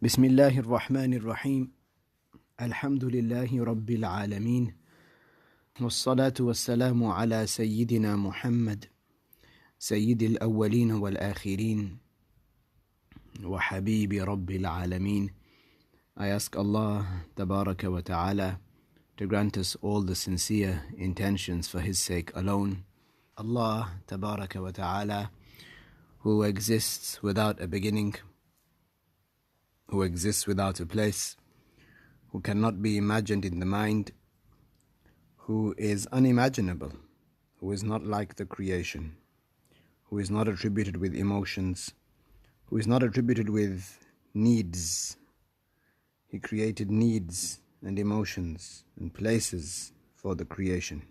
بسم الله الرحمن الرحيم الحمد لله رب العالمين والصلاة والسلام على سيدنا محمد سيد الأولين والآخرين وحبيب رب العالمين. I ask Allah Tabaraka wa Ta'ala to grant us all the sincere intentions for His sake alone. Allah Tabaraka wa Ta'ala, who exists without a beginning, who exists without a place, who cannot be imagined in the mind, who is unimaginable, who is not like the creation, who is not attributed with emotions, who is not attributed with needs. He created needs and emotions and places for the creation.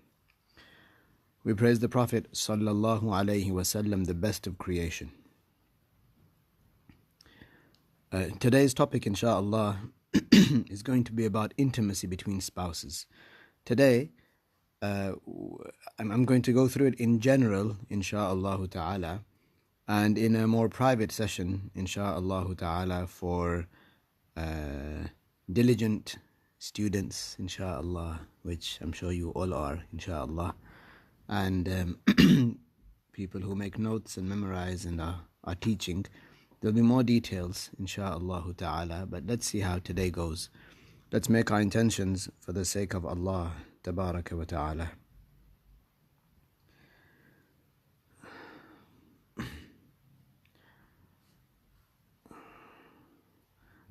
We praise the Prophet Sallallahu Alaihi Wasallam, the best of creation. Today's topic, inshaAllah, is going to be about intimacy between spouses. Today, I'm going to go through it in general, inshaAllah ta'ala, and in a more private session, inshaAllah ta'ala, for diligent students, inshaAllah, which I'm sure you all are, inshaAllah, and people who make notes and memorize and are teaching. There'll be more details, insha'Allah ta'ala, but let's see how today goes. Let's make our intentions for the sake of Allah, tabaraka wa ta'ala.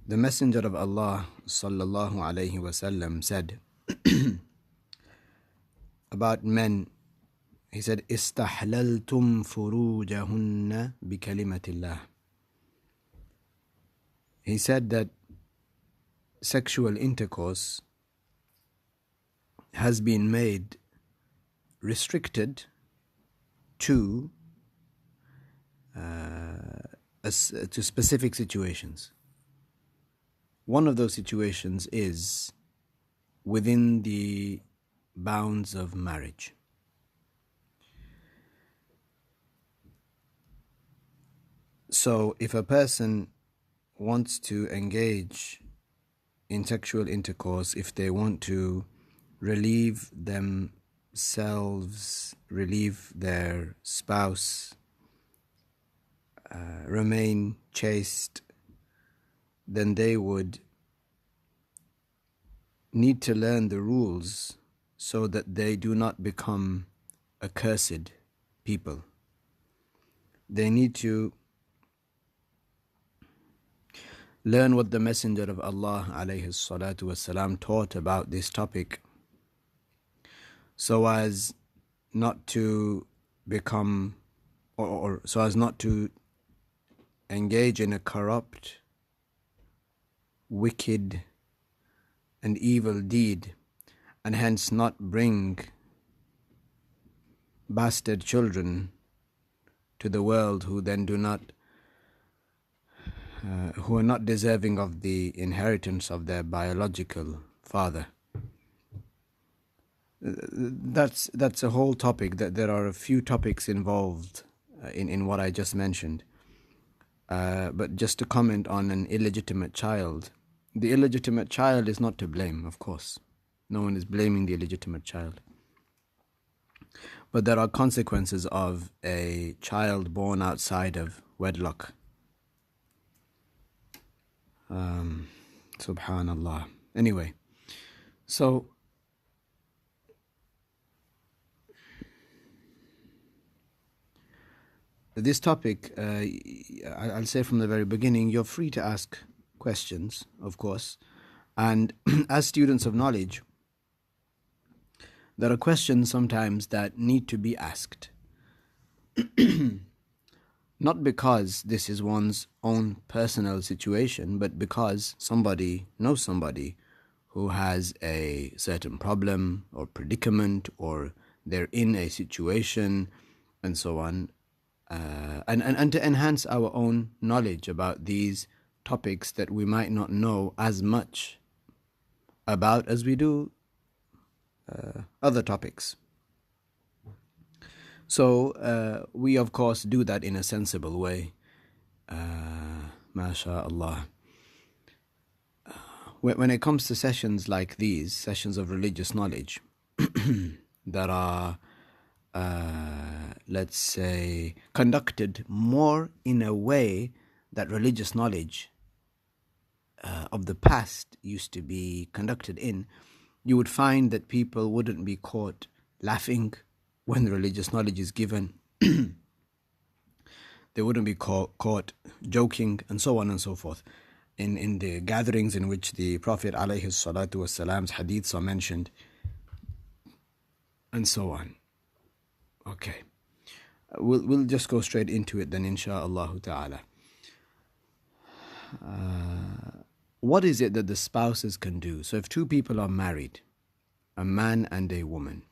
The Messenger of Allah, sallallahu alayhi wasallam, said about men, he said, "Istahlaltum furujahunna bi kalimatillah." He said that sexual intercourse has been made restricted to specific situations. One of those situations is within the bounds of marriage. So if a person wants to engage in sexual intercourse, if they want to relieve themselves, relieve their spouse, remain chaste, then they would need to learn the rules so that they do not become accursed people. They need to learn what the Messenger of Allah alayhi salatu wasalam taught about this topic, so as not to become, or so as not to engage in a corrupt, wicked and evil deed, and hence not bring bastard children to the world who then do not who are not deserving of the inheritance of their biological father. That's a whole topic. That there are a few topics involved in what I just mentioned. But just to comment on an illegitimate child, the illegitimate child is not to blame, of course. No one is blaming the illegitimate child. But there are consequences of a child born outside of wedlock. Subhanallah. Anyway, so this topic, I'll say from the very beginning, you're free to ask questions, of course, and as students of knowledge, there are questions sometimes that need to be asked. Not because this is one's own personal situation, but because somebody knows somebody who has a certain problem or predicament, or they're in a situation, and so on. And to enhance our own knowledge about these topics that we might not know as much about as we do other topics. So we of course do that in a sensible way, mashallah. when it comes to sessions like these, sessions of religious knowledge, that are, let's say, conducted more in a way that religious knowledge of the past used to be conducted in, you would find that people wouldn't be caught laughing when the religious knowledge is given. They wouldn't be caught joking, and so on and so forth. In the gatherings in which the Prophet ﷺ's hadiths are mentioned, and so on. Okay. We'll just go straight into it then, insha'Allah ta'ala. What is it that the spouses can do? So if two people are married, a man and a woman,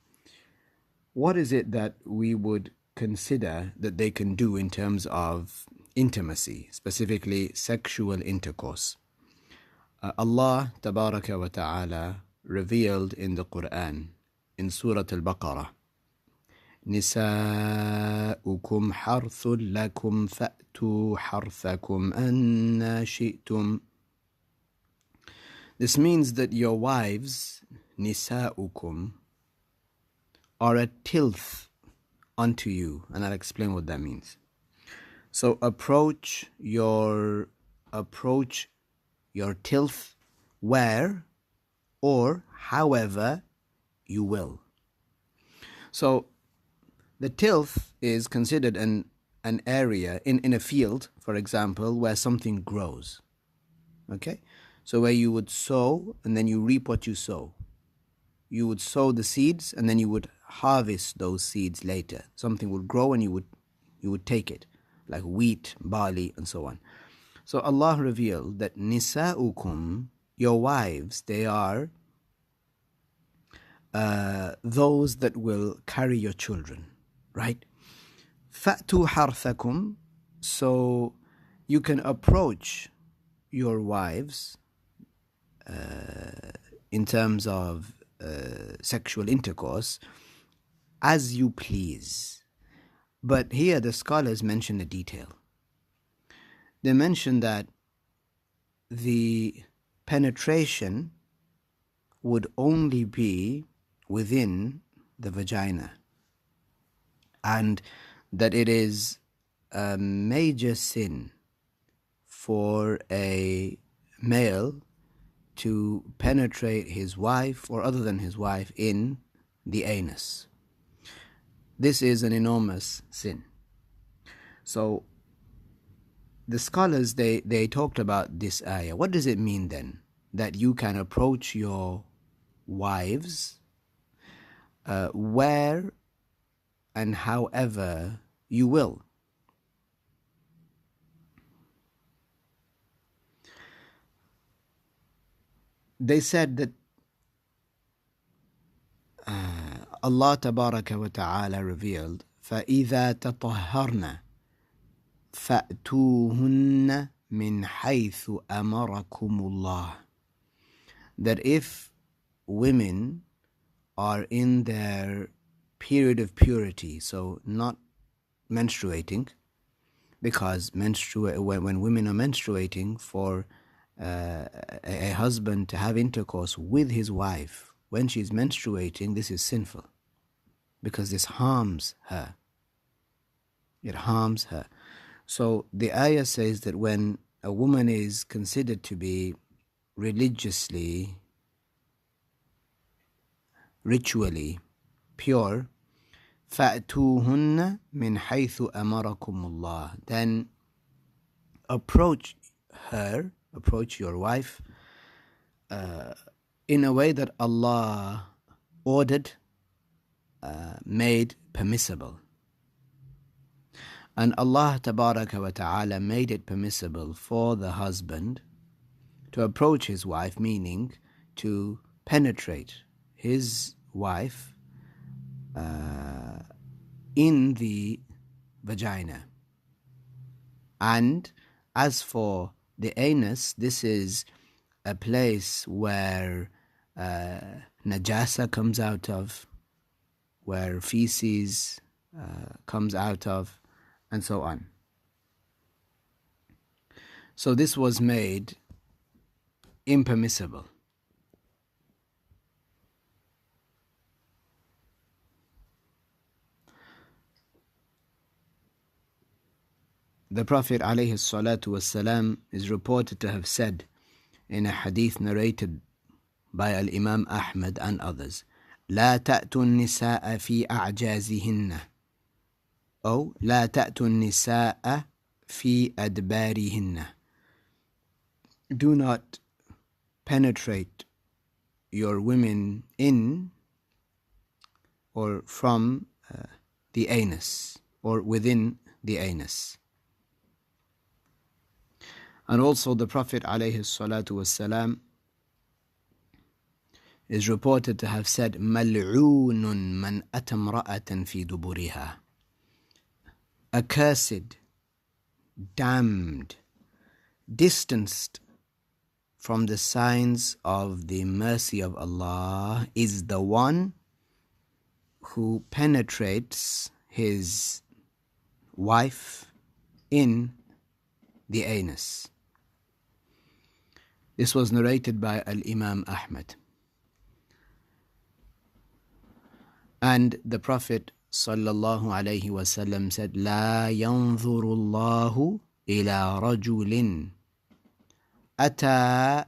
what is it that we would consider that they can do in terms of intimacy, specifically sexual intercourse? Allah tabaraka wa ta'ala revealed in the Quran, in Surah Al-Baqarah, نساؤكم حرث لكم فأتوا حرثكم أن شئتم. This means that your wives, nisa'ukum, are a tilth unto you, and I'll explain what that means. So approach your tilth where or however you will. So the tilth is considered an area in a field, for example, where something grows. Okay? So where you would sow and then you reap what you sow. You would sow the seeds and then you would harvest those seeds later. Something would grow and you would take it, like wheat, barley, and so on. So Allah revealed that nisa'ukum, your wives, they are those that will carry your children, right? Fa'tu harthakum, so you can approach your wives in terms of sexual intercourse as you please. But here the scholars mention a detail. They mention that the penetration would only be within the vagina, and that it is a major sin for a male to penetrate his wife or other than his wife in the anus. This is an enormous sin. So the scholars, they talked about this ayah. What does it mean then? That you can approach your wives where and however you will. They said that Allah tabaraka wa ta'ala revealed, فَإِذَا تَطَهَّرْنَ فَأْتُوهُنَّ مِنْ حَيْثُ أَمَرَكُمُ اللَّهُ. That if women are in their period of purity, so not menstruating, because when women are menstruating, for a husband to have intercourse with his wife when she's menstruating, this is sinful, because this harms her. It harms her. So the ayah says that when a woman is considered to be religiously, ritually pure, فَأْتُوهُنَّ مِنْ حَيْثُ أَمَرَكُمُ اللَّهُ, then approach your wife in a way that Allah ordered, made permissible. And Allah tabaraka wa ta'ala made it permissible for the husband to approach his wife, meaning to penetrate his wife in the vagina. And as for the anus, this is a place where najasa comes out of, where feces comes out of, and so on. So this was made impermissible. The Prophet ﷺ is reported to have said in a hadith narrated by Imam Ahmad and others, لا تأتوا النساء في أعجازهن أو لا تأتوا النساء في أدبارهن. Do not penetrate your women in or from the anus or within the anus. And also the Prophet ﷺ is reported to have said, مَلْعُونٌ مَنْ أَتَى امْرَأَةً فِي دُبُرِهَا. Accursed, damned, distanced from the signs of the mercy of Allah is the one who penetrates his wife in the anus. This was narrated by Imam Ahmad. And the Prophet sallallahu alayhi wasallam said, لا ينظر الله إلى رجل أتى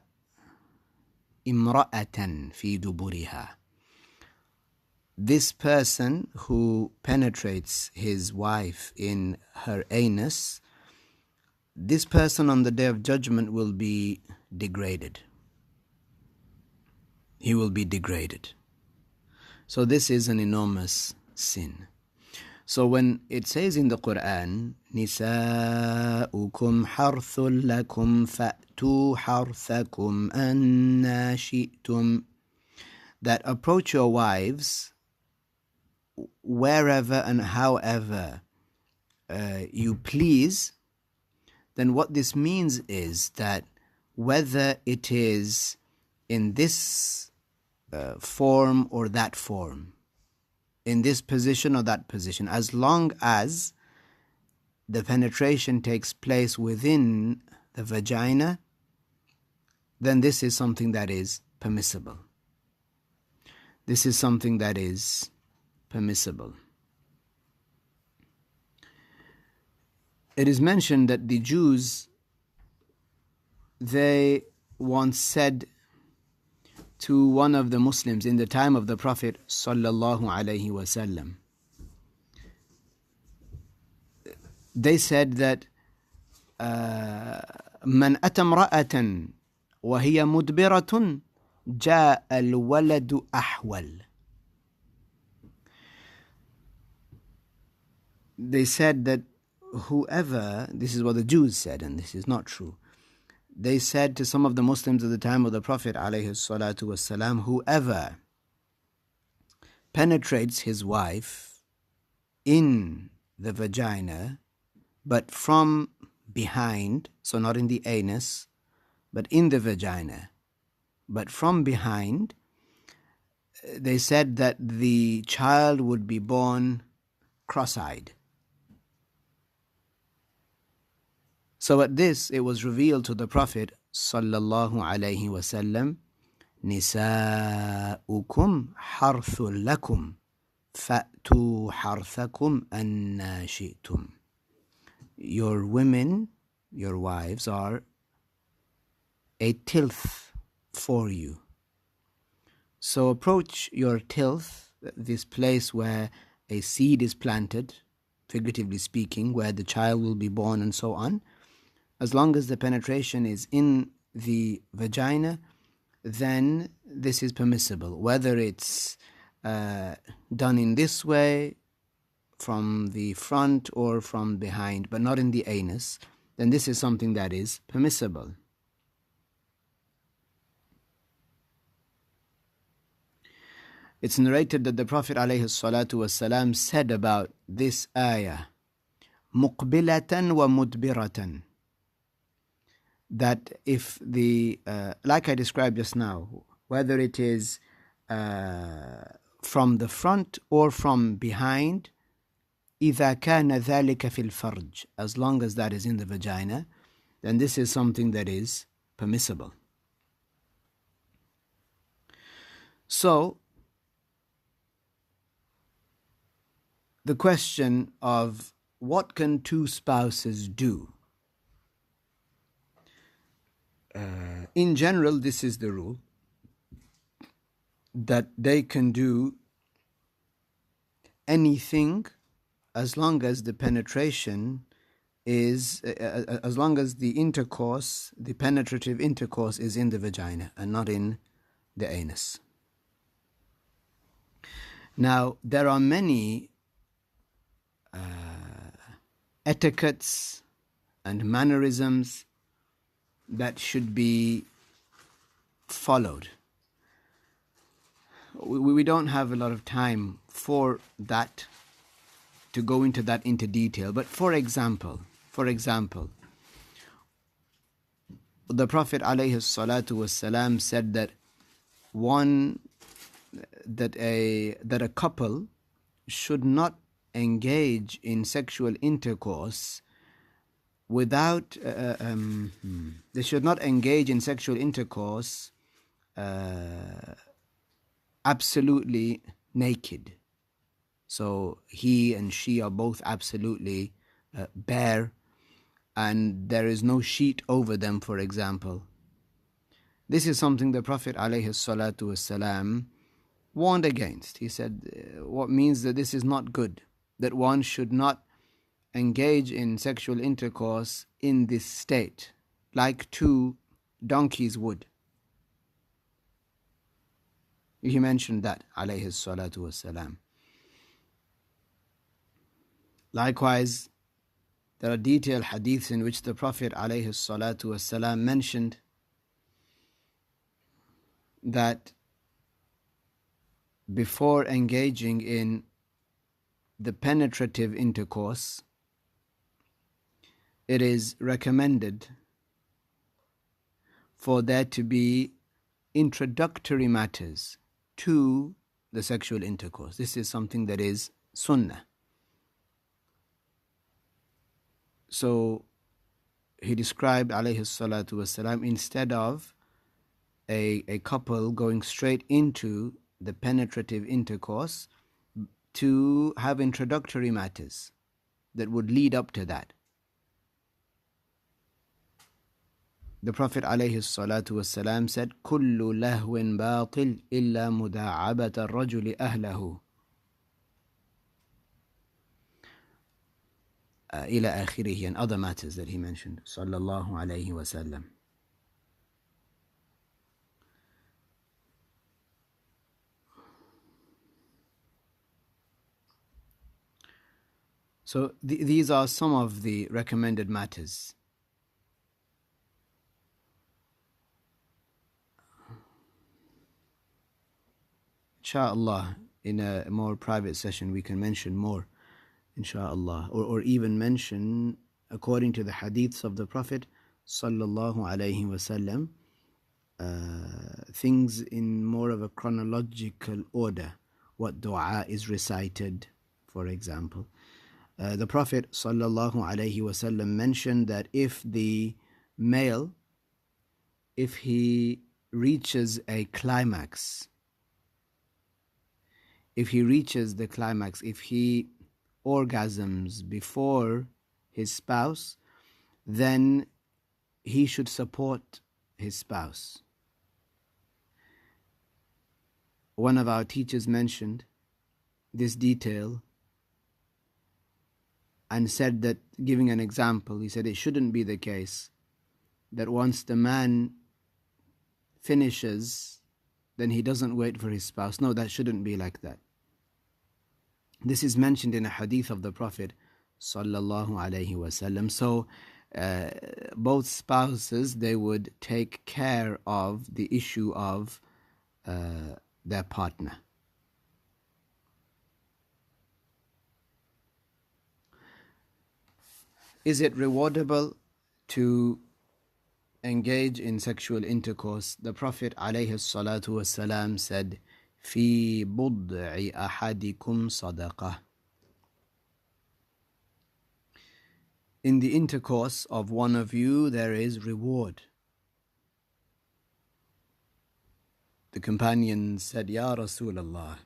امرأة في دبرها. This person who penetrates his wife in her anus, this person on the Day of Judgment will be degraded. He will be degraded. So this is an enormous sin. So when it says in the Quran, نِسَاؤُكُمْ حَرْثٌ لَكُمْ فَأْتُوا حَرْثَكُمْ أَنَّا شِئْتُمْ, that approach your wives wherever and however you please, then what this means is that whether it is in this form or that form, in this position or that position, as long as the penetration takes place within the vagina, then this is something that is permissible. This is something that is permissible. It is mentioned that the Jews, they once said to one of the Muslims in the time of the Prophet sallallahu alaihi wasallam, they said that من أتى امرأة وهي مدبرة جاء الولد أحول. They said that whoever, this is what the Jews said, and this is not true. They said to some of the Muslims at the time of the Prophet ﷺ, whoever penetrates his wife in the vagina, but from behind, so not in the anus, but in the vagina, but from behind, they said that the child would be born cross-eyed. So at this, it was revealed to the Prophet sallallahu alaihi wasallam, نِسَاؤُكُمْ حَرْثٌ لَكُمْ فَأْتُوا حَرْثَكُمْ أَنَّا شِئْتُمْ. Your women, your wives, are a tilth for you. So approach your tilth, this place where a seed is planted, figuratively speaking, where the child will be born and so on. As long as the penetration is in the vagina, then this is permissible. Whether it's done in this way, from the front or from behind, but not in the anus, then this is something that is permissible. It's narrated that the Prophet ﷺ said about this ayah, مُقْبِلَةً وَمُدْبِرَةً, that if the, like I described just now, whether it is from the front or from behind, إِذَا كَانَ ذَلِكَ فِي الْفَرْجِ, as long as that is in the vagina, then this is something that is permissible. So, the question of what can two spouses do? In general, this is the rule, that they can do anything as long as the penetration is, as long as the intercourse, the penetrative intercourse is in the vagina and not in the anus. Now, there are many etiquettes and mannerisms that should be followed. We don't have a lot of time for that, to go into that into detail. But for example, the Prophet ﷺ said that a couple should not engage in sexual intercourse without they should not engage in sexual intercourse absolutely naked. So he and she are both absolutely bare, and there is no sheet over them, for example. This is something the Prophet ﷺ warned against. He said, what means that this is not good, that one should not engage in sexual intercourse in this state, like two donkeys would. He mentioned that, alayhi salatu wassalam. Likewise, there are detailed hadiths in which the Prophet alayhi salatu wassalam mentioned that before engaging in the penetrative intercourse, it is recommended for there to be introductory matters to the sexual intercourse. This is something that is sunnah. So he described, alayhi salatu wasalam, instead of a couple going straight into the penetrative intercourse, to have introductory matters that would lead up to that. The Prophet ﷺ said, كُلُّ لَهْوٍ بَاطِلٍ إِلَّا مُدَاعَبَةَ الرَّجُلِ أَهْلَهُ إلى آخره, and other matters that he mentioned, sallallahu alayhi wasallam. So these are some of the recommended matters. Insha'Allah, in a more private session we can mention more, insha'Allah, or even mention, according to the hadiths of the Prophet sallallahu alayhi wasallam, things in more of a chronological order. What dua is recited, for example. The Prophet sallallahu alayhi wasallam mentioned that if the male, if he reaches a climax, if he orgasms before his spouse, then he should support his spouse. One of our teachers mentioned this detail and said that, giving an example, he said it shouldn't be the case that once the man finishes, then he doesn't wait for his spouse. No, that shouldn't be like that. This is mentioned in a hadith of the Prophet sallallahu alaihi wasallam. So both spouses, they would take care of the issue of their partner. Is it rewardable to engage in sexual intercourse? The Prophet alayhi salatu wasalam said, في بضع أحدكم صدقة. In the intercourse of one of you there is reward. The companion said, Ya Rasulallah,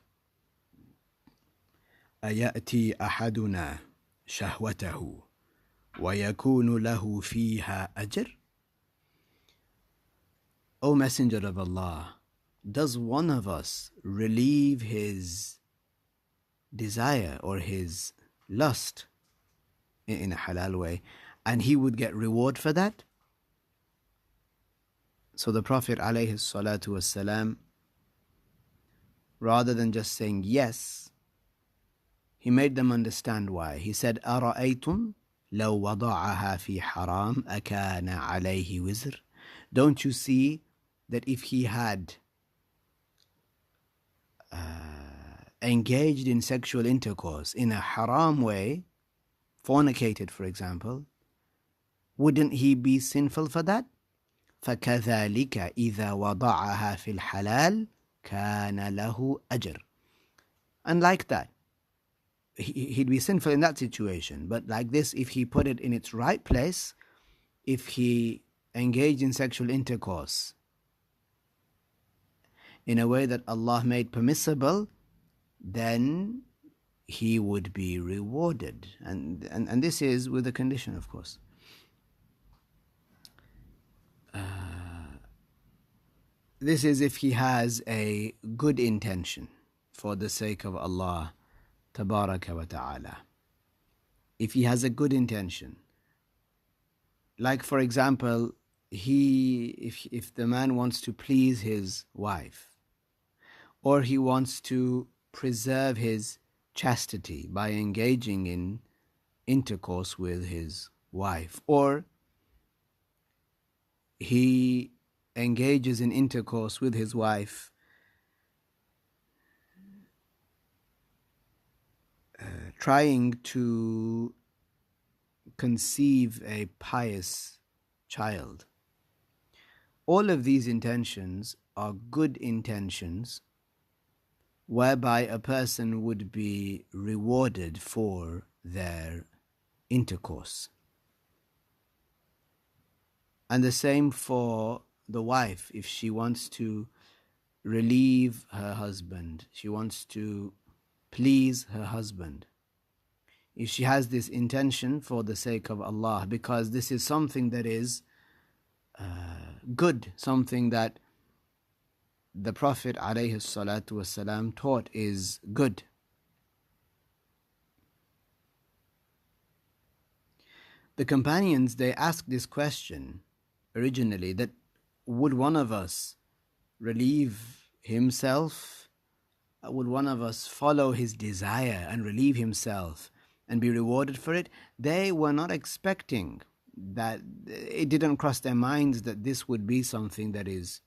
أَيَأْتِي أَحَدُنَا شَهْوَتَهُ وَيَكُونُ لَهُ فِيهَا أَجْرٌ? O Messenger of Allah, does one of us relieve his desire or his lust in a halal way, and he would get reward for that? So the Prophet ﷺ, rather than just saying yes, he made them understand why. He said, أَرَأَيْتُمْ لَوْ وَضَعَهَا فِي حَرَامٍ أَكَانَ عَلَيْهِ وِزْرٌ? Don't you see that if he had engaged in sexual intercourse in a haram way, fornicated for example, wouldn't he be sinful for that? فَكَذَلِكَ إِذَا وَضَعَهَا فِي الْحَلَالِ كَانَ لَهُ أَجْرٌ. And like that, he'd be sinful in that situation. But like this, if he put it in its right place, if he engaged in sexual intercourse in a way that Allah made permissible, then he would be rewarded. And this is with a condition, of course. This is if he has a good intention for the sake of Allah Tabaraka wa Ta'ala. If he has a good intention, like for example, if the man wants to please his wife, or he wants to preserve his chastity by engaging in intercourse with his wife, or he engages in intercourse with his wife trying to conceive a pious child. All of these intentions are good intentions whereby a person would be rewarded for their intercourse. And the same for the wife. If she wants to relieve her husband, she wants to please her husband, if she has this intention for the sake of Allah, because this is something that is good, something that the Prophet ﷺ taught is good. The companions, they asked this question originally, that would one of us relieve himself? Would one of us follow his desire and relieve himself and be rewarded for it? They were not expecting that. It didn't cross their minds that this would be something that is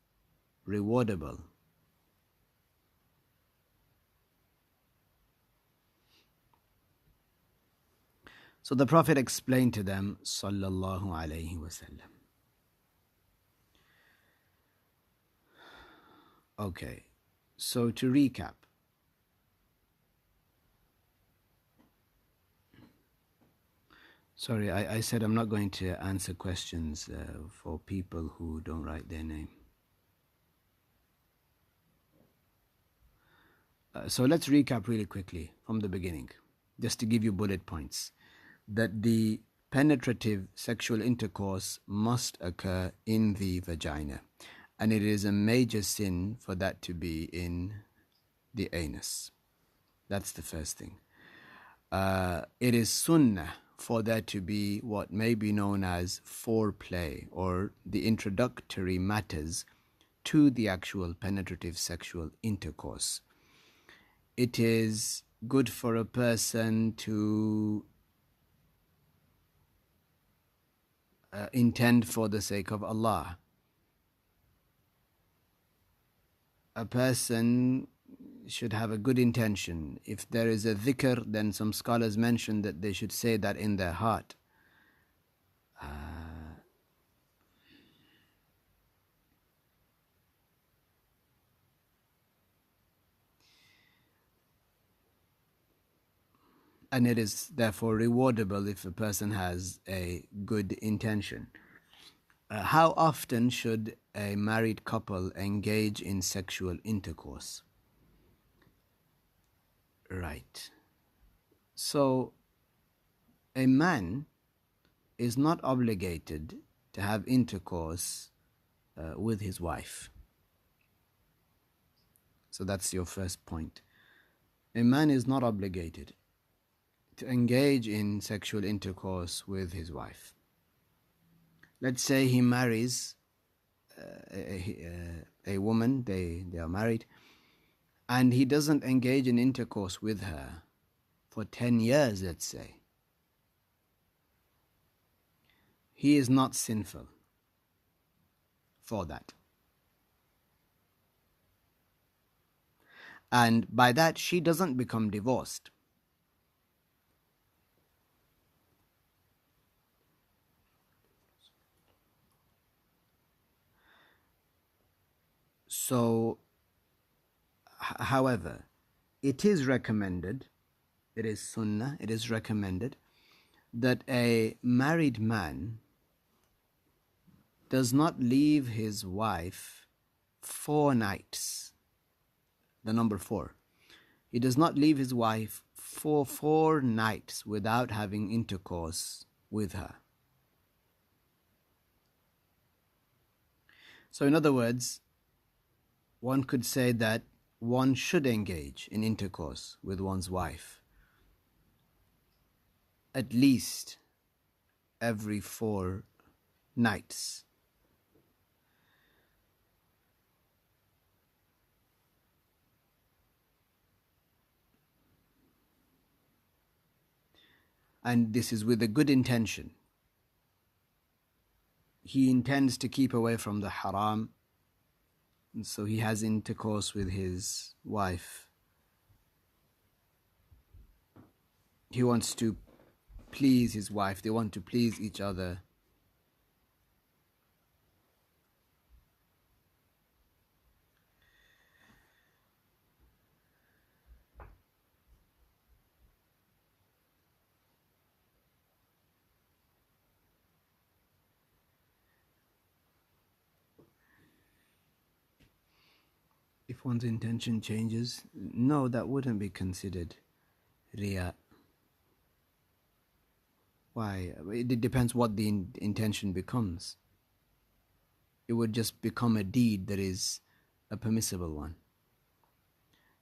rewardable. So the Prophet explained to them, sallallahu alayhi wasallam. Okay, so to recap, sorry, I said I'm not going to answer questions for people who don't write their name. So let's recap really quickly from the beginning, just to give you bullet points. That the penetrative sexual intercourse must occur in the vagina, and it is a major sin for that to be in the anus. That's the first thing. It is sunnah for there to be what may be known as foreplay, or the introductory matters to the actual penetrative sexual intercourse. It is good for a person to intend for the sake of Allah. A person should have a good intention. If there is a dhikr, then some scholars mention that they should say that in their heart. And it is therefore rewardable if a person has a good intention. How often should a married couple engage in sexual intercourse? Right. So, a man is not obligated to have intercourse with his wife. So that's your first point. A man is not obligated to engage in sexual intercourse with his wife. Let's say he marries a woman, they are married, and he doesn't engage in intercourse with her for 10 years, let's say. He is not sinful for that. And by that, she doesn't become divorced. So, however, it is recommended, it is sunnah, it is recommended that a married man does not leave his wife 4 nights. The number 4. He does not leave his wife for 4 nights without having intercourse with her. So in other words, one could say that one should engage in intercourse with one's wife at least every 4 nights. And this is with a good intention. He intends to keep away from the haram, and so he has intercourse with his wife. He wants to please his wife, they want to please each other. If one's intention changes, no, that wouldn't be considered riya. Why? It depends what the intention becomes. It would just become a deed that is a permissible one.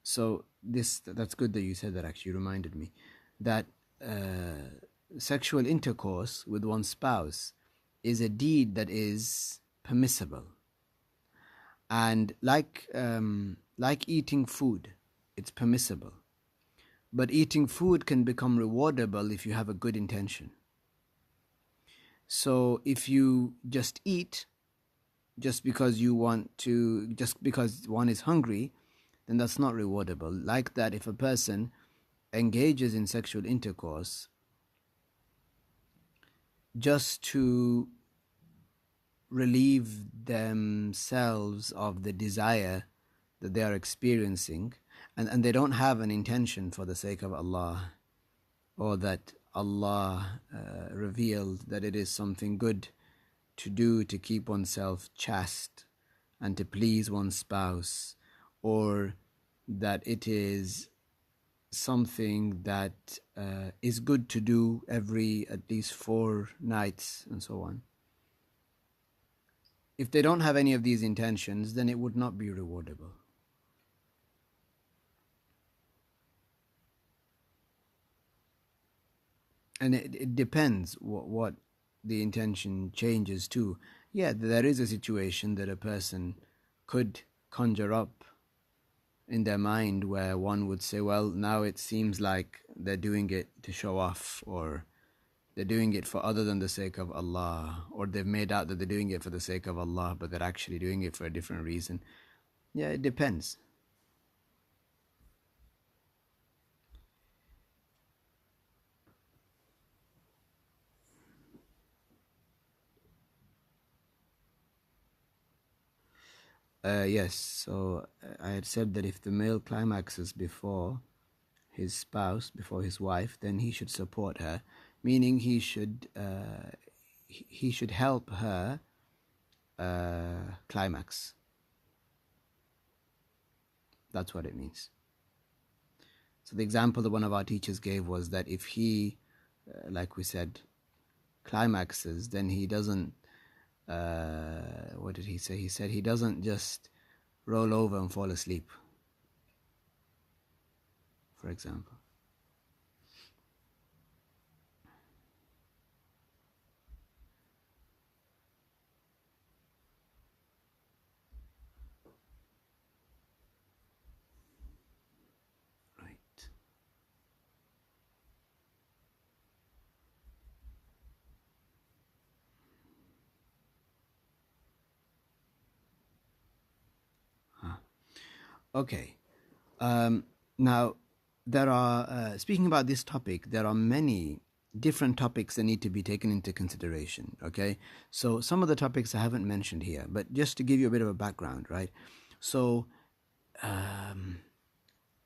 So that's good that you said that. Actually reminded me that sexual intercourse with one's spouse is a deed that is permissible. And like eating food, it's permissible. But eating food can become rewardable if you have a good intention. So if you just eat just because one is hungry, then that's not rewardable. Like that, if a person engages in sexual intercourse just to relieve themselves of the desire that they are experiencing, and they don't have an intention for the sake of Allah, or that Allah revealed that it is something good to do to keep oneself chaste and to please one's spouse, or that it is something that is good to do every at least 4 nights and so on. If they don't have any of these intentions, then it would not be rewardable. And it depends what the intention changes to. Yeah, there is a situation that a person could conjure up in their mind where one would say, well, now it seems like they're doing it to show off, or they're doing it for other than the sake of Allah, or they've made out that they're doing it for the sake of Allah, but they're actually doing it for a different reason. Yeah, it depends. Yes, so I had said that if the male climaxes before his spouse, before his wife, then he should support her, meaning he should help her climax. That's what it means. So the example that one of our teachers gave was that if he, like we said, climaxes, then he doesn't, what did he say? He said he doesn't just roll over and fall asleep, for example. Right. Huh. Okay. Now, there are, speaking about this topic, there are many different topics that need to be taken into consideration, okay? So some of the topics I haven't mentioned here, but just to give you a bit of a background, right? So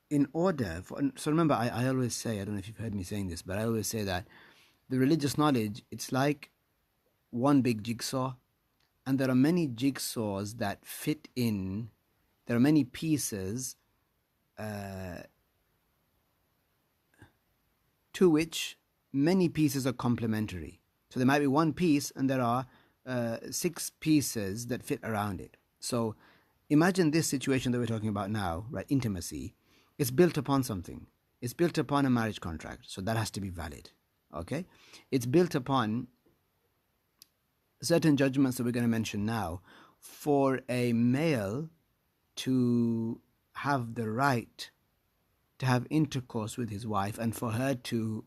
in order for, so remember, I always say, I don't know if you've heard me saying this, but I always say that the religious knowledge, it's like one big jigsaw, and there are many jigsaws that fit in, there are many pieces to which many pieces are complementary. So there might be one piece and there are 6 pieces that fit around it. So imagine this situation that we're talking about now, right? Intimacy. It's built upon something. It's built upon a marriage contract. So that has to be valid. Okay? It's built upon certain judgments that we're going to mention now. For a male to have the right to have intercourse with his wife and for her to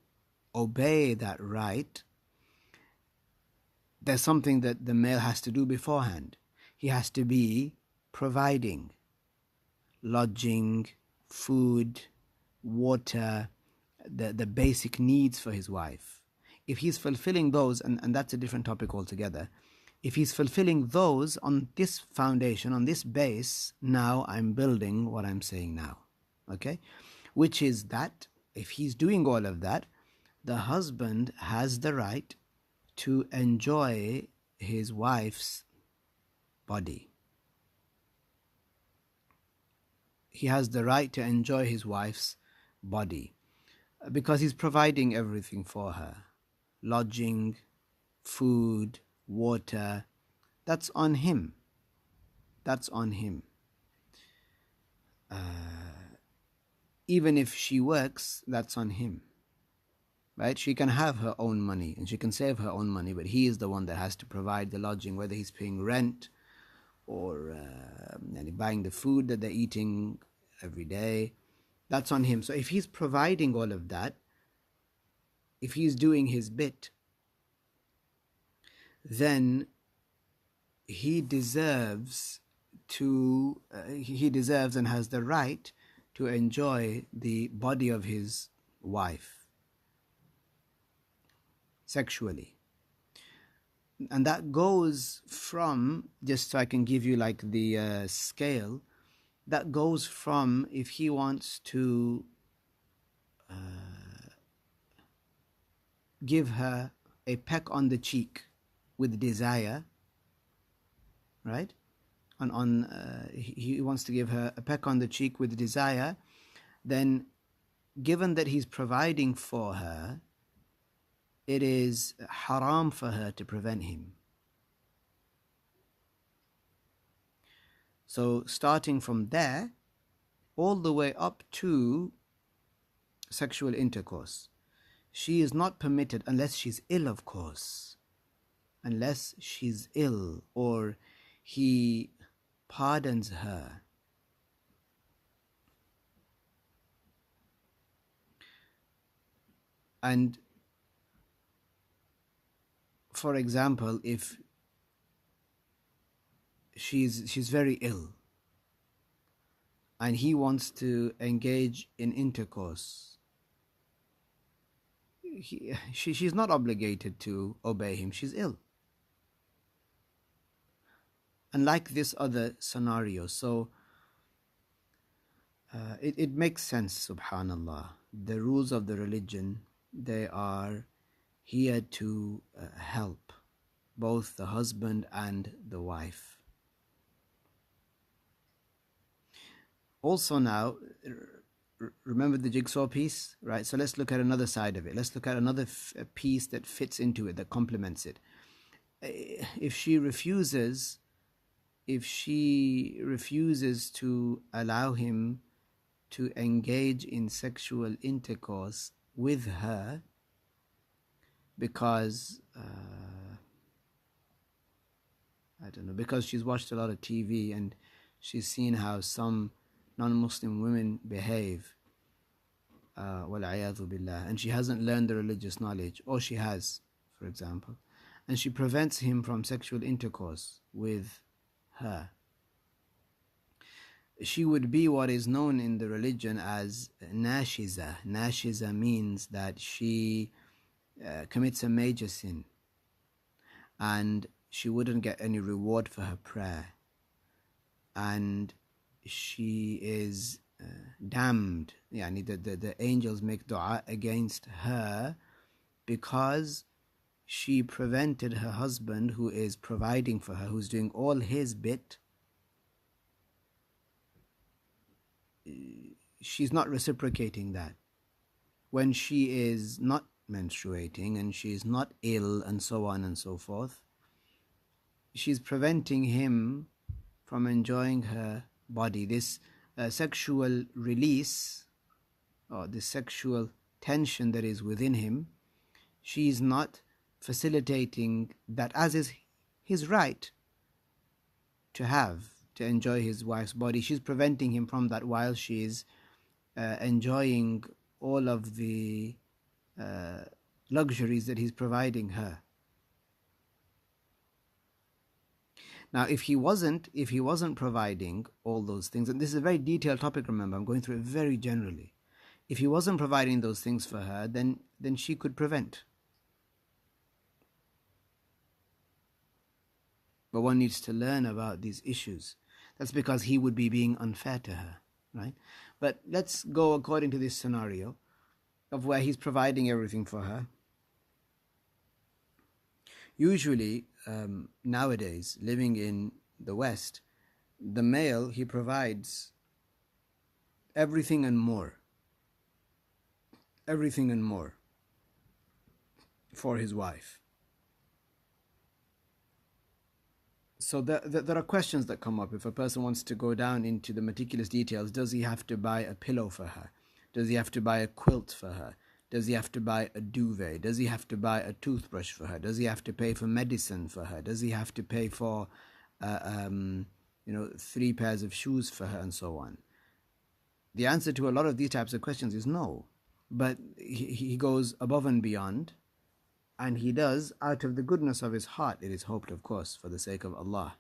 obey that right, there's something that the male has to do beforehand. He has to be providing lodging, food, water, the basic needs for his wife. If he's fulfilling those, and that's a different topic altogether, if he's fulfilling those on this foundation, on this base, now I'm building what I'm saying now. Okay? Which is that if he's doing all of that, the husband has the right to enjoy his wife's body. He has the right to enjoy his wife's body because he's providing everything for her. Lodging, food, water, that's on him. That's on him. Even if she works, that's on him. Right? She can have her own money and she can save her own money, but he is the one that has to provide the lodging, whether he's paying rent or buying the food that they're eating every day. That's on him. So if he's providing all of that, if he's doing his bit, then he deserves and has the right to enjoy the body of his wife sexually. And that goes from, just so I can give you like the scale, that goes from if he wants to give her a peck on the cheek with desire, right? He wants to give her a peck on the cheek with desire, then given that he's providing for her, it is haram for her to prevent him. So starting from there, all the way up to sexual intercourse, she is not permitted unless she's ill, of course. Unless she's ill or he pardons her. And for example, if she's very ill and he wants to engage in intercourse, she's not obligated to obey him. She's ill. Unlike this other scenario. So it makes sense, subhanallah. The rules of the religion, they are here to help. both the husband and the wife. Also now, remember the jigsaw piece, right? So let's look at another side of it. Let's look at another piece that fits into it, that complements it. If she refuses to allow him to engage in sexual intercourse with her because I don't know, because she's watched a lot of TV and she's seen how some non-Muslim women behave, وَالْعِيَاذُ بِاللَّهِ, and she hasn't learned the religious knowledge, or she has, for example, and she prevents him from sexual intercourse with her, she would be what is known in the religion as nashiza. Nashiza means that she commits a major sin and she wouldn't get any reward for her prayer, and she is damned. Yani the angels make dua against her because she prevented her husband, who is providing for her, who's doing all his bit. She's not reciprocating that. When she is not menstruating and she is not ill and so on and so forth, she's preventing him from enjoying her body. This sexual release, or the sexual tension that is within him, she's not facilitating that, as is his right to enjoy his wife's body. She's preventing him from that while she's enjoying all of the luxuries that he's providing her. Now, if he wasn't providing all those things, and this is a very detailed topic, remember, I'm going through it very generally. If he wasn't providing those things for her, then she could prevent. But one needs to learn about these issues. That's because he would be being unfair to her, right? But let's go according to this scenario of where he's providing everything for her. Usually, nowadays, living in the West, the male, he provides everything and more. Everything and more for his wife. So there are questions that come up. If a person wants to go down into the meticulous details, does he have to buy a pillow for her? Does he have to buy a quilt for her? Does he have to buy a duvet? Does he have to buy a toothbrush for her? Does he have to pay for medicine for her? Does he have to pay for 3 pairs of shoes for her, and so on? The answer to a lot of these types of questions is no. But he goes above and beyond, and he does out of the goodness of his heart, it is hoped, of course, for the sake of Allah.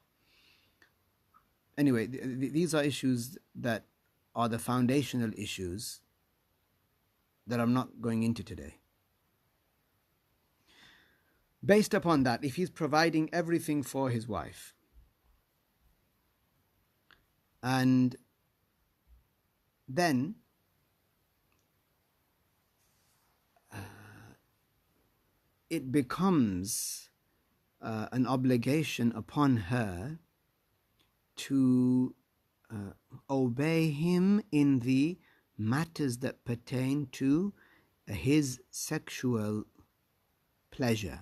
Anyway, these are issues that are the foundational issues that I'm not going into today. Based upon that, if he's providing everything for his wife, and then it becomes an obligation upon her to obey him in the matters that pertain to his sexual pleasure.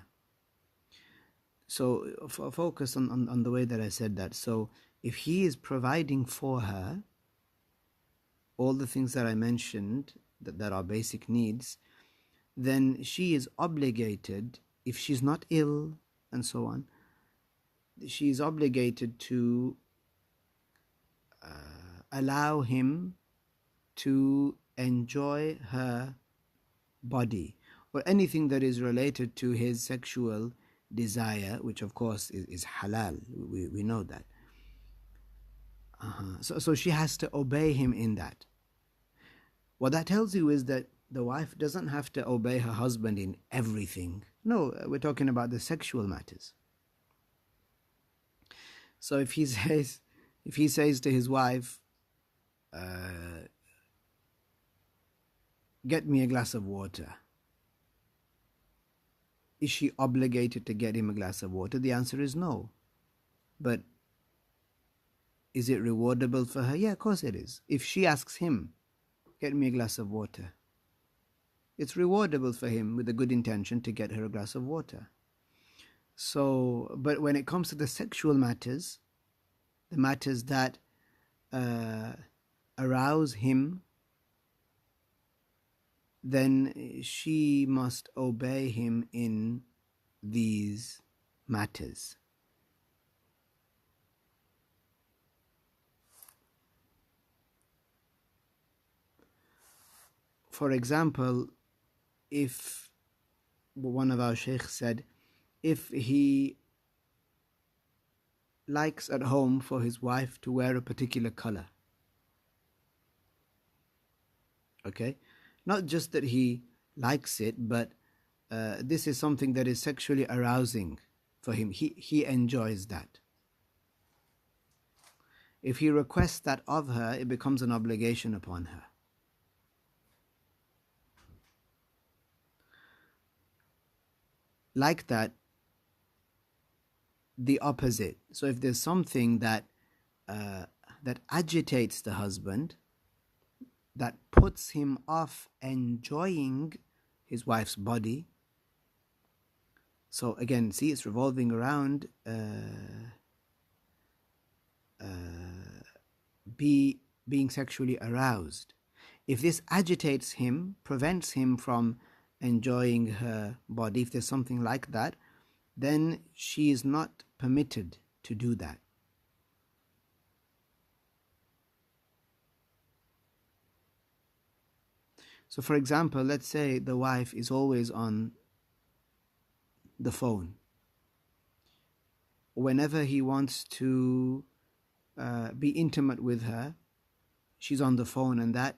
So focus on the way that I said that. So if he is providing for her all the things that I mentioned that are basic needs, then she is obligated, if she's not ill and so on, she is obligated to allow him to enjoy her body or anything that is related to his sexual desire, which of course is halal. We know that. So she has to obey him in that. What that tells you is that the wife doesn't have to obey her husband in everything. No, we're talking about the sexual matters. So if he says to his wife, get me a glass of water, is she obligated to get him a glass of water? The answer is no. But is it rewardable for her? Yeah, of course it is. If she asks him, get me a glass of water, it's rewardable for him with a good intention to get her a glass of water. So, but when it comes to the sexual matters, the matters that arouse him, then she must obey him in these matters. For example, if one of our sheikhs said, if he likes at home for his wife to wear a particular color, okay, not just that he likes it, but this is something that is sexually arousing for him. He enjoys that. If he requests that of her, it becomes an obligation upon her. Like that, the opposite. So if there's something that that agitates the husband, that puts him off enjoying his wife's body. So again, see, it's revolving around being sexually aroused. If this agitates him, prevents him from enjoying her body, if there's something like that, then she is not permitted to do that. So for example, let's say the wife is always on the phone. Whenever he wants to be intimate with her, she's on the phone, and that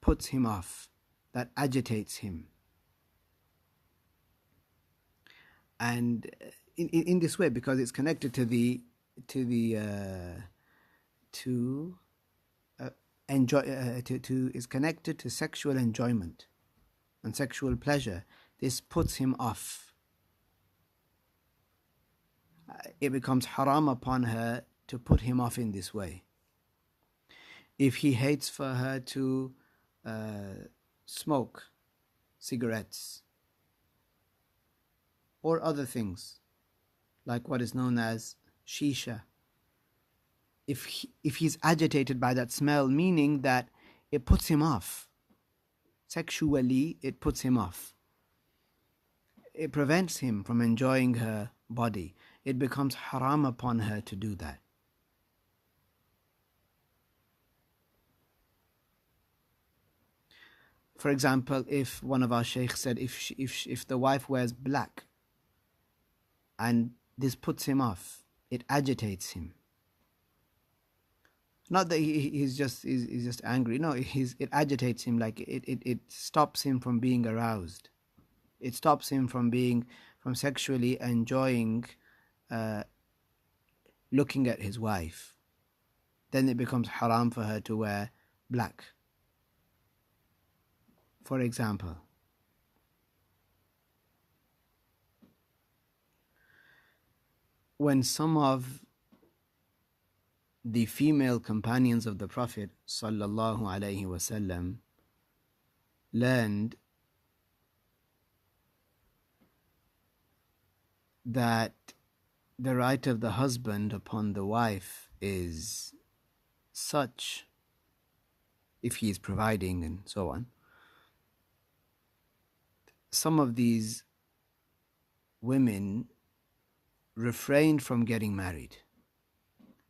puts him off, that agitates him. And in this way, because it's connected is connected to sexual enjoyment and sexual pleasure, this puts him off. It becomes haram upon her to put him off in this way. If he hates for her to smoke cigarettes or other things like what is known as shisha, if he's agitated by that smell, meaning that it puts him off sexually, it puts him off, it prevents him from enjoying her body, it becomes haram upon her to do that. For example, if one of our sheikhs said, if the wife wears black and this puts him off, it agitates him. Not that he's just angry. No, it agitates him. Like it stops him from being aroused. It stops him from sexually enjoying looking at his wife. Then it becomes haram for her to wear black. For example, when some of the female companions of the Prophet sallallahu alaihi wasallam learned that the right of the husband upon the wife is such, if he is providing and so on, some of these women refrained from getting married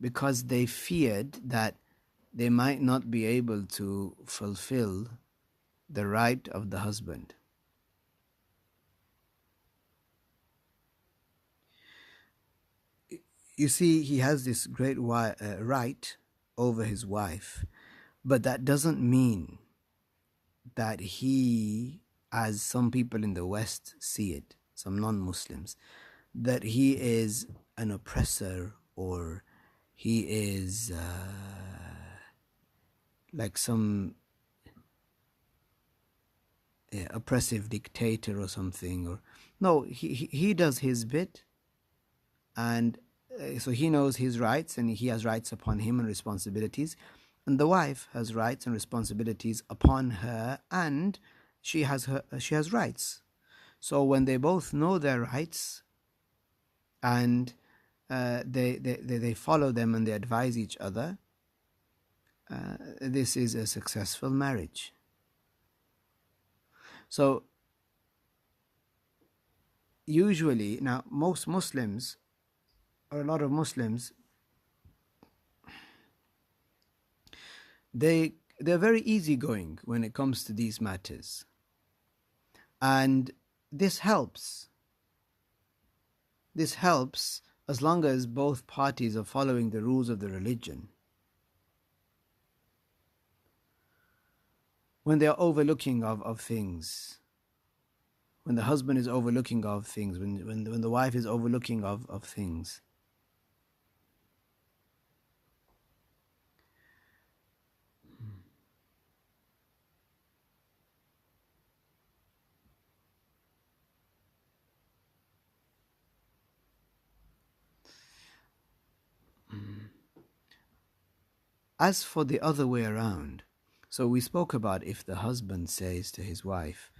because they feared that they might not be able to fulfill the right of the husband. You see, he has this great right over his wife, but that doesn't mean that he, as some people in the West see it, some non-Muslims, that he is an oppressor or he is like some oppressive dictator or something. Or No, he does his bit, and so he knows his rights, and he has rights upon him and responsibilities, and the wife has rights and responsibilities upon her, and she has rights. So when they both know their rights, and they follow them and they advise each other, this is a successful marriage. So usually, now most Muslims, or a lot of Muslims, they're very easygoing when it comes to these matters, and this helps. This helps as long as both parties are following the rules of the religion. When they are overlooking of things, when the husband is overlooking of things, when the wife is overlooking of things, as for the other way around, so we spoke about if the husband says to his wife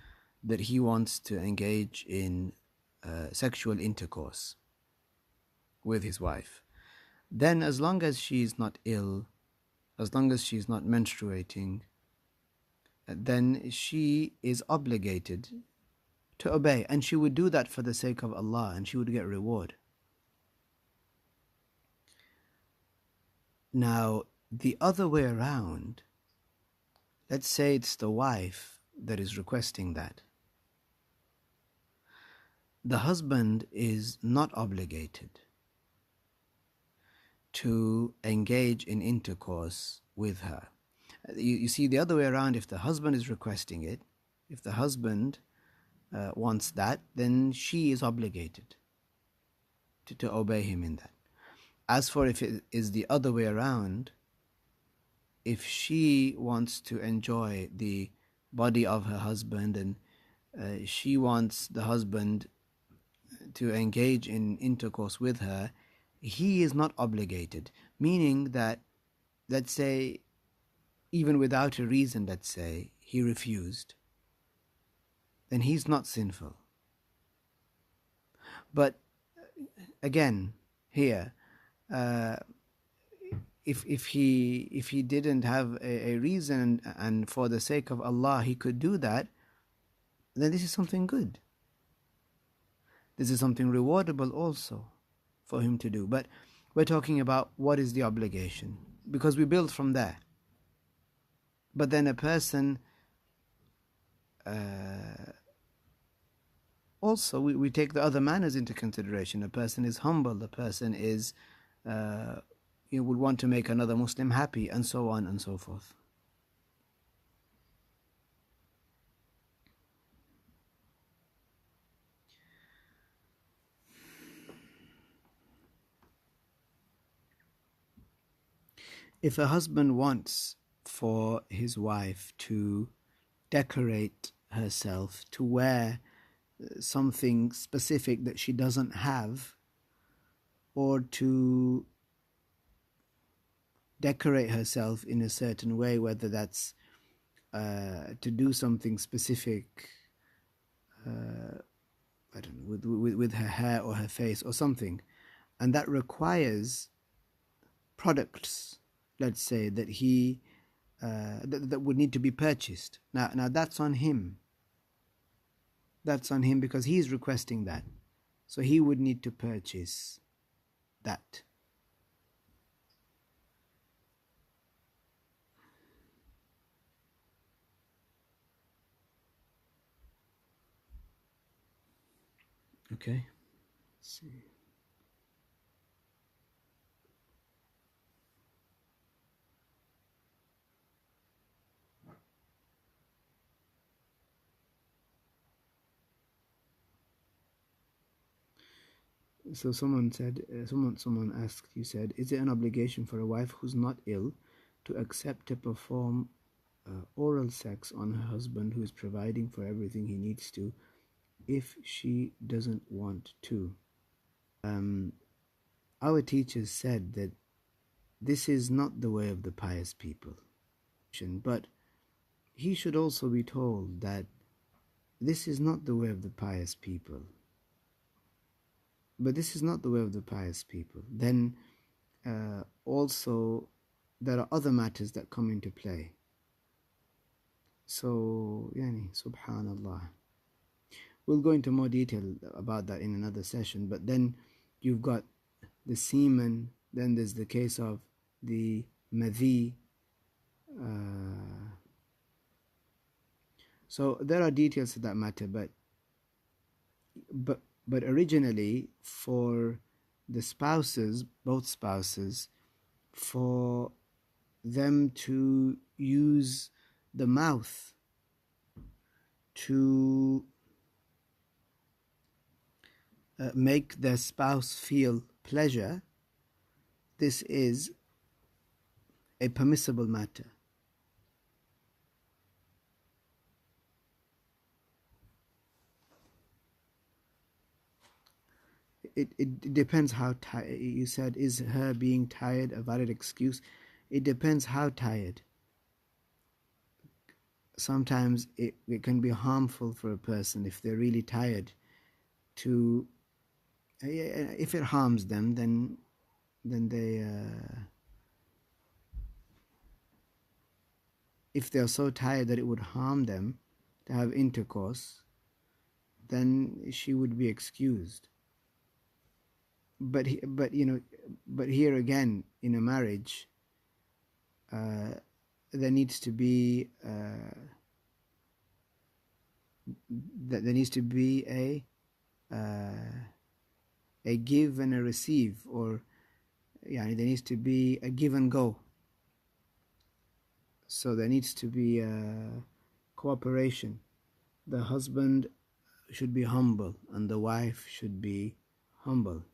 that he wants to engage in sexual intercourse with his wife, then as long as she is not ill, as long as she is not menstruating, then she is obligated to obey, and she would do that for the sake of Allah, and she would get reward. Now, the other way around, let's say it's the wife that is requesting that. The husband is not obligated to engage in intercourse with her. You see, the other way around, if the husband is requesting it, if the husband wants that, then she is obligated to obey him in that. As for if it is the other way around, if she wants to enjoy the body of her husband and she wants the husband to engage in intercourse with her, he is not obligated. Meaning that, let's say, even without a reason, let's say, he refused, then he's not sinful. But again, here, if he didn't have a reason and for the sake of Allah he could do that, then this is something good. This is something rewardable also for him to do. But we're talking about what is the obligation, because we build from there. But then a person, also we take the other manners into consideration. A person is humble, a person is would want to make another Muslim happy, and so on and so forth. If a husband wants for his wife to decorate herself, to wear something specific that she doesn't have, or to decorate herself in a certain way, whether that's to do something specific, I don't know, with her hair or her face or something, and that requires products, let's say, that he that would need to be purchased. Now that's on him. That's on him because he is requesting that, so he would need to purchase that. Okay, let's see. So someone said, someone asked, you said, is it an obligation for a wife who's not ill to accept to perform oral sex on her husband who is providing for everything he needs to if she doesn't want to. Our teachers said that this is not the way of the pious people. But he should also be told that this is not the way of the pious people. But this is not the way of the pious people. Then also there are other matters that come into play. So, subhanallah. We'll go into more detail about that in another session. But then you've got the semen, then there's the case of the madhi. So there are details to that matter, but originally for the spouses, both spouses, for them to use the mouth to make their spouse feel pleasure, this is a permissible matter. It depends how tired. You said, is her being tired a valid excuse? It depends how tired. Sometimes it can be harmful for a person if they're really tired to, if it harms them, then they, if they're so tired that it would harm them to have intercourse, then she would be excused. But here again, in a marriage, there needs to be a give and a receive, or there needs to be a give and go. So there needs to be cooperation. The husband should be humble and the wife should be humble.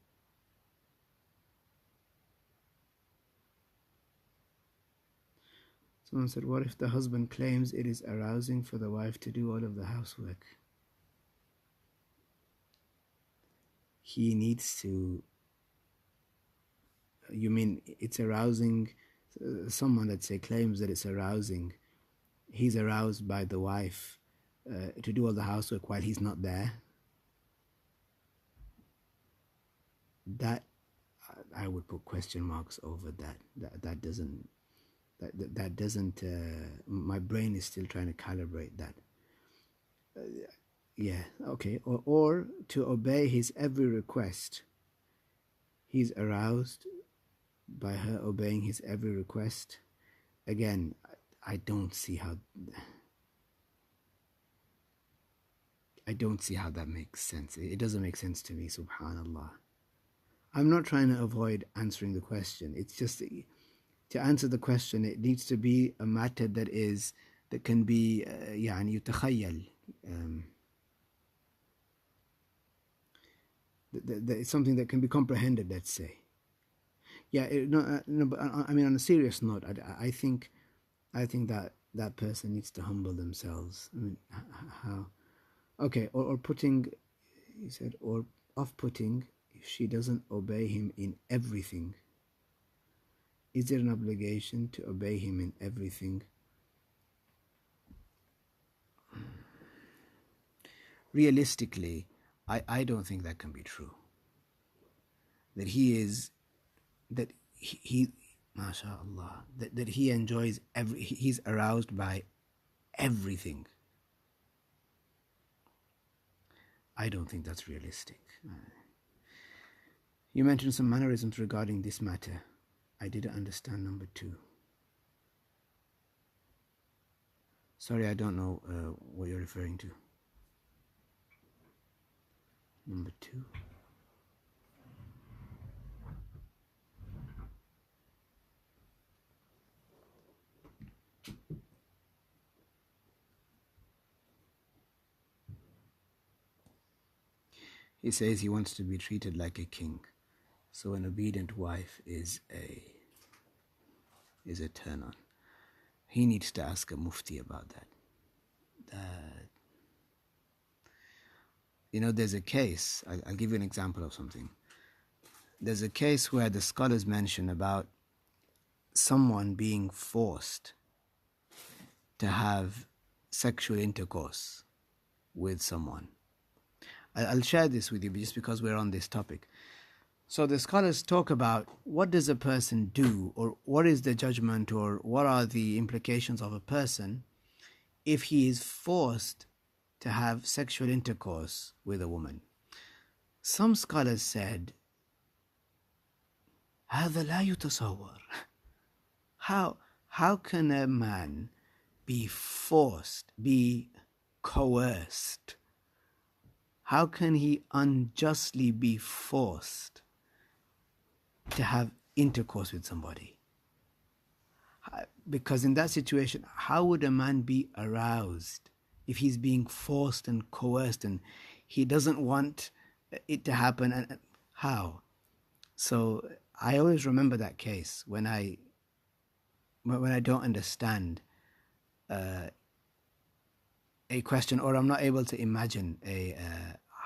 Someone said, what if the husband claims it is arousing for the wife to do all of the housework? He needs to... You mean it's arousing? Someone, let's say, claims that it's arousing. He's aroused by the wife to do all the housework while he's not there. That, I would put question marks over that. That doesn't... That doesn't, my brain is still trying to calibrate that. Okay. Or to obey his every request. He's aroused by her obeying his every request. Again, I don't see how that makes sense. It doesn't make sense to me, subhanallah. I'm not trying to avoid answering the question. It's just... To answer the question, it needs to be a matter that can be يتخيل. It's something that can be comprehended, let's say. But I mean, on a serious note, I think that person needs to humble themselves. I mean, how? Okay, or putting, he said, or off-putting if she doesn't obey him in everything. Is there an obligation to obey him in everything? Realistically, I don't think that can be true. That he mashallah, that he enjoys he's aroused by everything. I don't think that's realistic. You mentioned some mannerisms regarding this matter. I didn't understand number 2. Sorry, I don't know what you're referring to. Number 2. He says he wants to be treated like a king. So an obedient wife is a turn on. He needs to ask a mufti about that. there's a case, I'll give you an example of something. There's a case where the scholars mention about someone being forced to have sexual intercourse with someone. I'll share this with you just because we're on this topic. So the scholars talk about what does a person do, or what is the judgment, or what are the implications of a person if he is forced to have sexual intercourse with a woman. Some scholars said, هذا لا يتصور. How can a man be forced, be coerced? How can he unjustly be forced to have intercourse with somebody? Because in that situation, how would a man be aroused if he's being forced and coerced and he doesn't want it to happen? And how? So I always remember that case when I don't understand a question, or I'm not able to imagine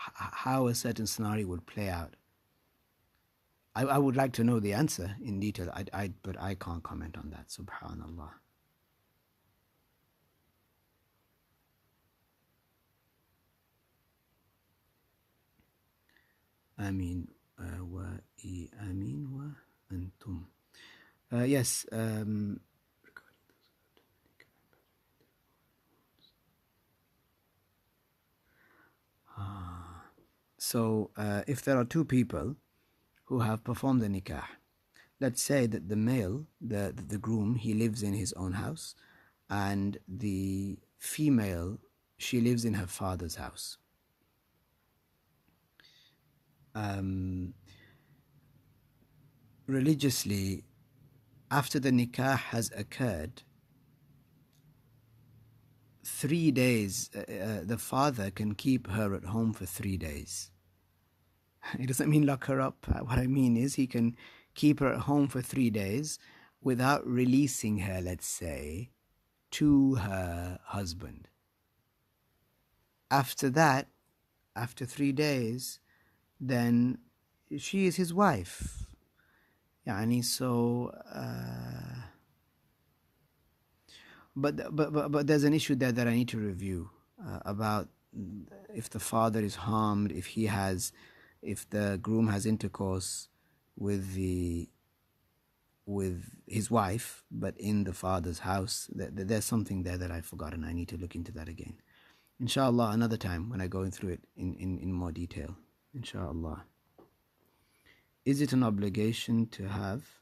how a certain scenario would play out. I would like to know the answer in detail, but I can't comment on that. Subhanallah. Amin wa amin wa antum. Yes. So if there are two people who have performed the nikah, let's say that the male, the groom, he lives in his own house, and the female, she lives in her father's house. Religiously, after the nikah has occurred, 3 days, the father can keep her at home for 3 days. It doesn't mean lock her up. What I mean is he can keep her at home for 3 days without releasing her, let's say, to her husband. After that, after 3 days, then she is his wife. But there's an issue there that I need to review about if the father is harmed, if the groom has intercourse with his wife, but in the father's house. There's something there that I've forgotten. I need to look into that again. Inshallah, another time when I go through it in more detail. Inshallah. Is it an obligation to have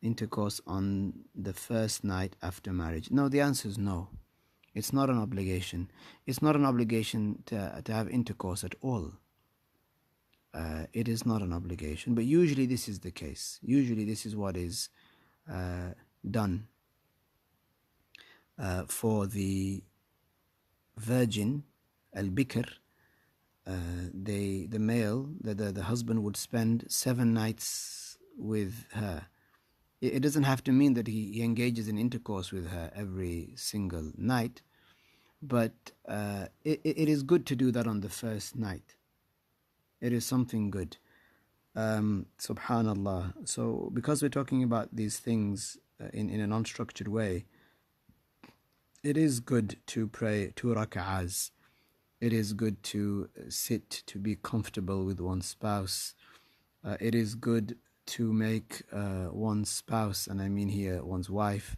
intercourse on the first night after marriage? No, the answer is no. It's not an obligation. It's not an obligation to have intercourse at all. It is not an obligation, but usually this is the case. Usually this is what is done for the virgin, al-bikr. The male, the husband would spend 7 nights with her. It doesn't have to mean that he engages in intercourse with her every single night, but it is good to do that on the first night. It is something good. Subhanallah. So because we're talking about these things in a non-structured way, it is good to pray 2 rak'ahs. It is good to sit, to be comfortable with one's spouse. It is good to make one's spouse, and I mean here one's wife,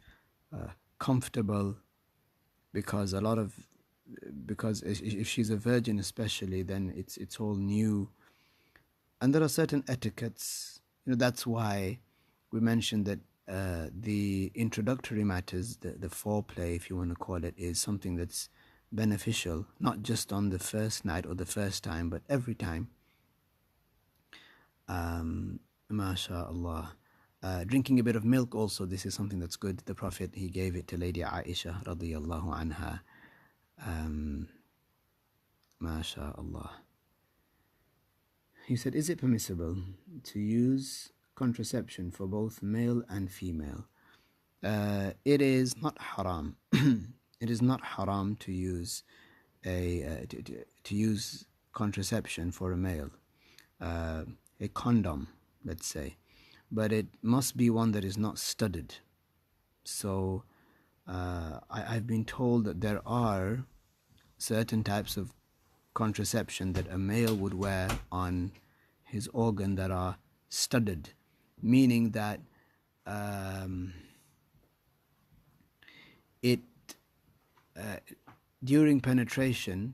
comfortable, because if she's a virgin especially, then it's all new, and there are certain etiquettes. That's why we mentioned that the introductory matters, the foreplay, if you want to call it, is something that's beneficial, not just on the first night or the first time, but every time. MashaAllah. Drinking a bit of milk also, this is something that's good. The Prophet, he gave it to Lady Aisha radiyallahu anha. MashaAllah. He said, is it permissible to use contraception for both male and female? It is not haram. It is not haram to use to use contraception for a male, a condom, let's say, but it must be one that is not studded. So I've been told that there are certain types of contraception that a male would wear on his organ that are studded, meaning that during penetration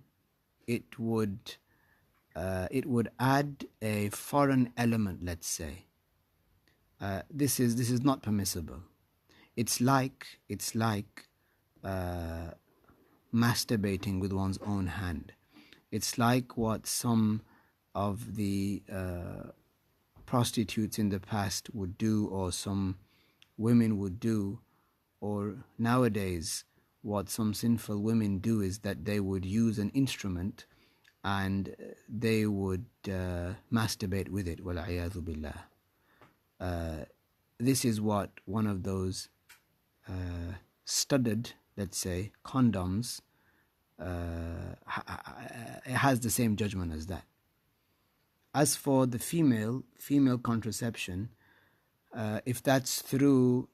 it would add a foreign element, let's say. This is not permissible. It's like masturbating with one's own hand. It's like what some of the prostitutes in the past would do, or some women would do, or nowadays what some sinful women do is that they would use an instrument and they would masturbate with it. Wal-'iyadhu billah. This is what one of those studded, let's say, condoms, it has the same judgment as that. As for the female contraception, if that's through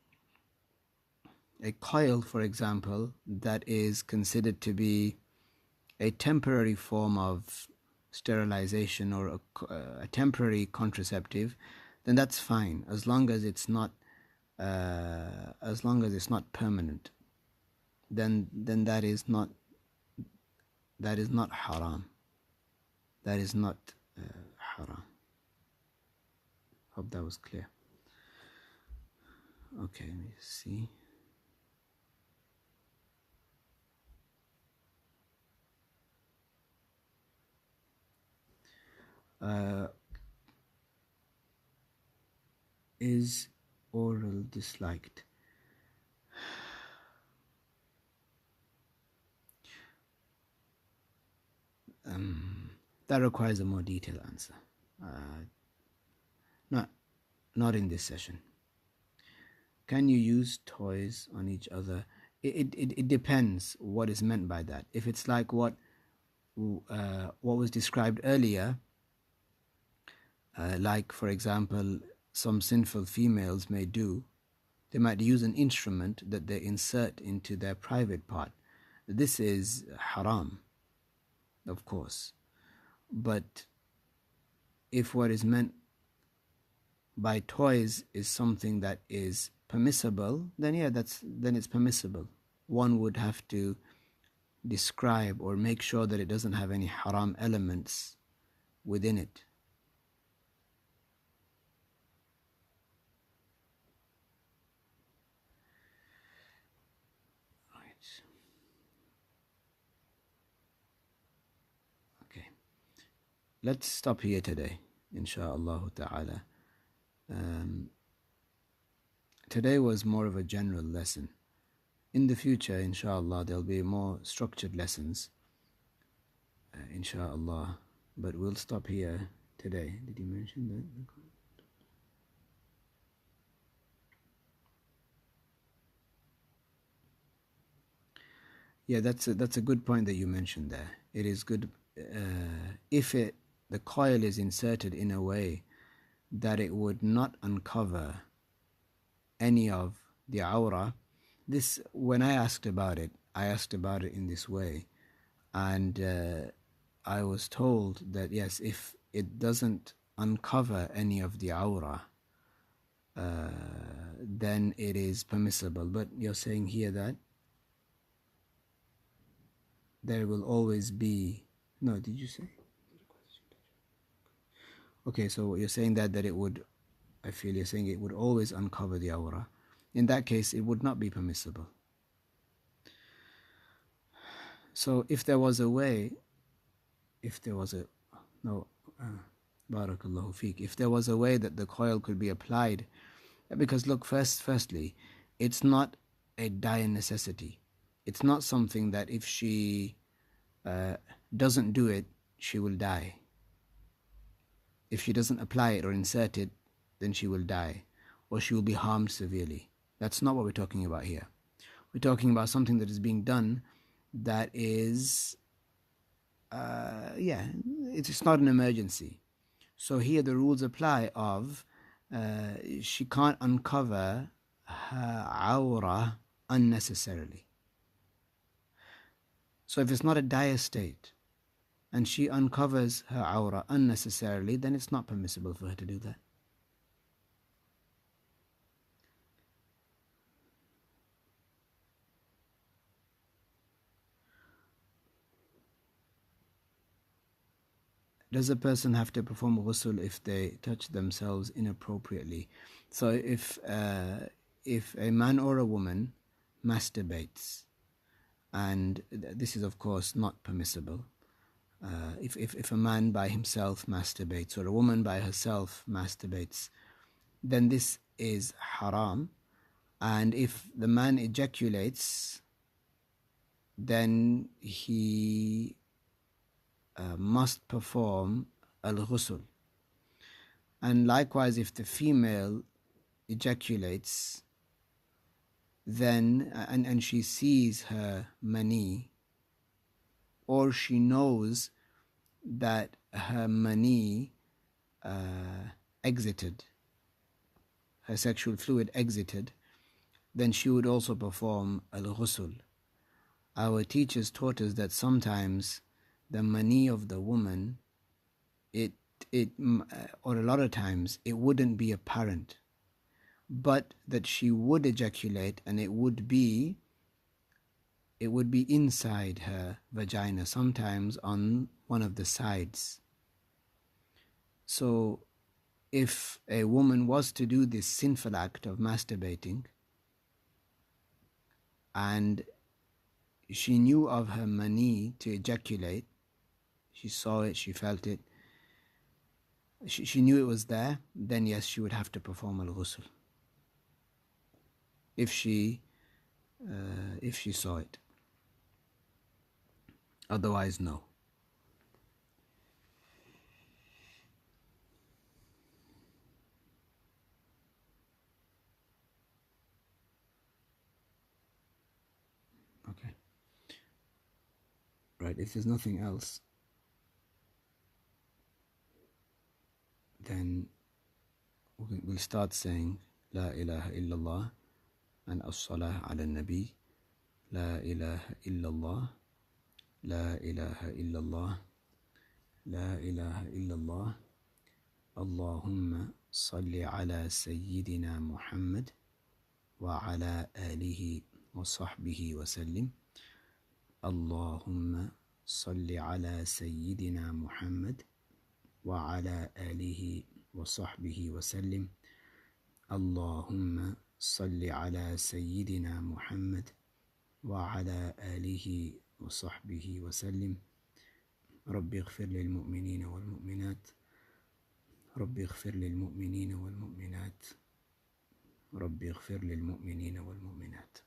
a coil, for example, that is considered to be a temporary form of sterilization or a temporary contraceptive, then that's fine, as long as it's not permanent. Then that is not haram. That is not haram. Hope that was clear. Okay, let me see. Is oral disliked? That requires a more detailed answer. Not in this session. Can you use toys on each other? It depends what is meant by that. If it's like what was described earlier, like for example, some sinful females may do, they might use an instrument that they insert into their private part. This is haram, of course. But if what is meant by toys is something that is permissible, then yeah, then it's permissible. One would have to describe or make sure that it doesn't have any haram elements within it. Let's stop here today, insha'Allah ta'ala. Today was more of a general lesson. In the future, insha'Allah, there'll be more structured lessons, insha'Allah. But we'll stop here today. Did you mention that? Yeah, that's a good point that you mentioned there. It is good if the coil is inserted in a way that it would not uncover any of the awrah. This, when I asked about it in this way, and I was told that yes, if it doesn't uncover any of the awrah, then it is permissible. But you're saying here that there will always be... No, did you say? Okay, so you're saying that it would... I feel you're saying it would always uncover the awrah. In that case, it would not be permissible. So if there was a way... Barakallahu feek. If there was a way that the coil could be applied... Because look, firstly, it's not a dire necessity. It's not something that if she doesn't do it, she will die. If she doesn't apply it or insert it, then she will die, or she will be harmed severely. That's not what we're talking about here. We're talking about something that is being done that is, it's not an emergency. So here the rules apply of she can't uncover her awrah unnecessarily. So if it's not a dire state and she uncovers her awrah unnecessarily, then it's not permissible for her to do that. Does a person have to perform ghusl if they touch themselves inappropriately? So if a man or a woman masturbates, and this is of course not permissible, if a man by himself masturbates or a woman by herself masturbates, then this is haram. And if the man ejaculates, then he must perform al-ghusl. And likewise, if the female ejaculates, then and she sees her mani, or she knows that her mani exited, her sexual fluid exited, then she would also perform al-ghusl. Our teachers taught us that sometimes the mani of the woman, or a lot of times, it wouldn't be apparent, but that she would ejaculate, and it would be inside her vagina, sometimes on one of the sides. So if a woman was to do this sinful act of masturbating, and she knew of her mani to ejaculate, she saw it, she felt it, she knew it was there, then yes, she would have to perform al-ghusl. If she saw it. Otherwise, no. Okay. Right, if there's nothing else, then we'll start saying La ilaha illallah and as-salah ala nabi. La ilaha illallah, la ilaha illallah, la ilaha illallah. Allahumma salli ala sayyidina Muhammad wa ala alihi wa sahbihi wa sallim. Allahumma salli ala sayyidina Muhammad wa ala alihi wa sahbihi wa sallim. Allahumma salli ala sayyidina Muhammad wa ala alihi wa sahbihi wa sallim. Rabbi ighfir lil mu'minina wal mu'minat. Rabbi ighfir lil mu'minina wal mu'minat. Rabbi ighfir lil mu'minina wal mu'minat.